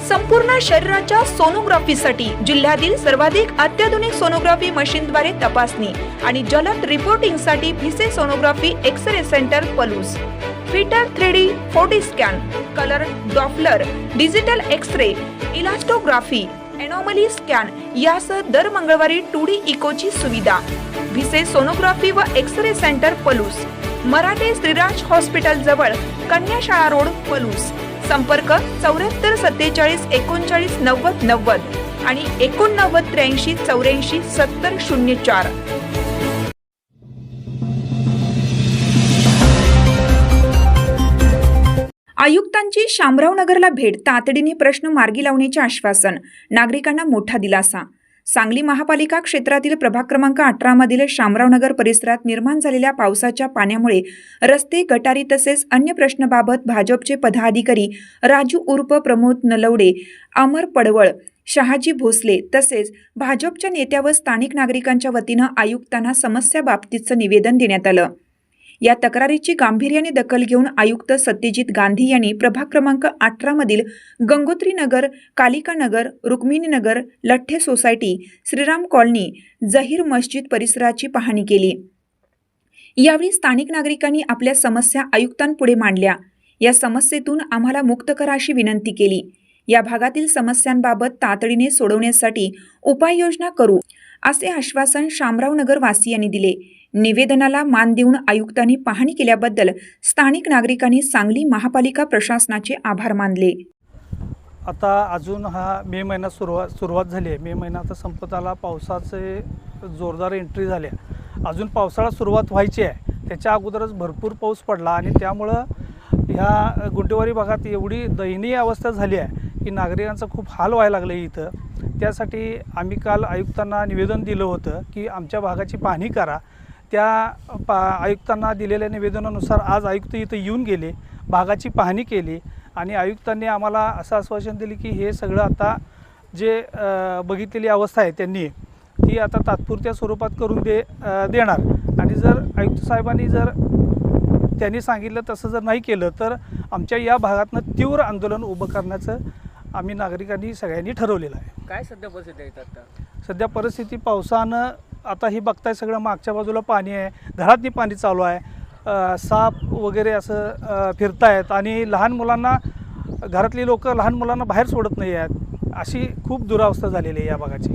संपूर्ण शरीराच्या सोनोग्राफीसाठी जिल्ह्यातील सर्वाधिक अत्याधुनिक सोनोग्राफी मशीनद्वारे तपासणी आणि जलद रिपोर्टिंगसाठी Bhise sonography X-ray centre Palus, फिटर 3D 4D scan, colour Doppler, digital X-ray, elastography, anomaly scan यासह दर मंगळवारी 2D इकोची सुविधा. भिसे सोनोग्राफी व X-ray centre Palus, Marathe Shriraj hospital जवळ, कन्या शाळा रोड पलूस. संपर्क 74 47 39 90 90 आणि 89 83 84 70 04. आयुक्तांची शामरावनगरला भेट, तातडीने प्रश्न मार्गी लावण्याचे आश्वासन, नागरिकांना मोठा दिलासा. सांगली महापालिका क्षेत्रातील प्रभाग क्रमांक 18 मधील शामरावनगर परिसरात निर्माण झालेल्या पावसाच्या पाण्यामुळे रस्ते, गटारी तसेच अन्य प्रश्नाबाबत भाजपचे पदाधिकारी राजू उर्फ प्रमोद नलवडे, अमर पडवळ, शहाजी भोसले तसेच भाजपच्या नेत्या व स्थानिक नागरिकांच्या वतीनं आयुक्तांना समस्याबाबतीचं निवेदन देण्यात आलं. या तक्रारीची गांभीर्याने दखल घेऊन आयुक्त सत्यजित गांधी यांनी प्रभाग क्रमांक 18 मधील गंगोत्री नगर, कालिका नगर, रुक्मिणी नगर, लठ्ठे सोसायटी, श्रीराम कॉलनी, जहीर मस्जिद परिसराची पाहणी केली. यावेळी स्थानिक नागरिकांनी आपल्या समस्या आयुक्तांपुढे मांडल्या. या समस्येतून आम्हाला मुक्त करा अशी विनंती केली. या भागातील समस्यांबाबत तातडीने सोडवण्यासाठी उपाययोजना करू असे आश्वासन शामरावनगर वासियांनी दिले. निवेदनाला मान देऊन आयुक्तांनी पाहणी केल्याबद्दल स्थानिक नागरिकांनी सांगली महापालिका प्रशासनाचे आभार मानले. आता अजून हा मे महिना सुरुवात झाली आहे. मे महिना आता संपत आला. पावसाचे जोरदार एंट्री झाली. अजून पावसाळा सुरुवात व्हायची आहे. त्याच्या अगोदरच भरपूर पाऊस पडला आणि त्यामुळं ह्या गुंडेवारी भागात एवढी दयनीय अवस्था झाली आहे की नागरिकांचं खूप हाल व्हायला लागले इथं. त्यासाठी आम्ही काल आयुक्तांना निवेदन दिलं होतं की आमच्या भागाची पाहणी करा. त्या आयुक्तांना दिलेल्या निवेदनानुसार आज आयुक्त इथं येऊन गेले, भागाची पाहणी केली आणि आयुक्तांनी आम्हाला असं आश्वासन दिले की हे सगळं आता जे बघितलेली अवस्था आहे त्यांनी ती आता तात्पुरत्या स्वरूपात करून देणार. आणि जर आयुक्त साहेबांनी जर त्यांनी सांगितलं तसं जर नाही केलं तर आमच्या या भागातनं तीव्र आंदोलन उभं करण्याचं आम्ही नागरिकांनी सगळ्यांनी ठरवलेलं आहे. काय सध्या परिस्थिती आहे आता? सध्या परिस्थिती पावसानं आता ही बघताय सगळं मागच्या बाजूला पाणी आहे, घरातनी पाणी चालू आहे, साप वगैरे असं फिरतायत आणि लहान मुलांना घरातली लोक लहान मुलांना बाहेर सोडत नाही आहेत. अशी खूप दुरावस्था झालेली आहे या भागाची.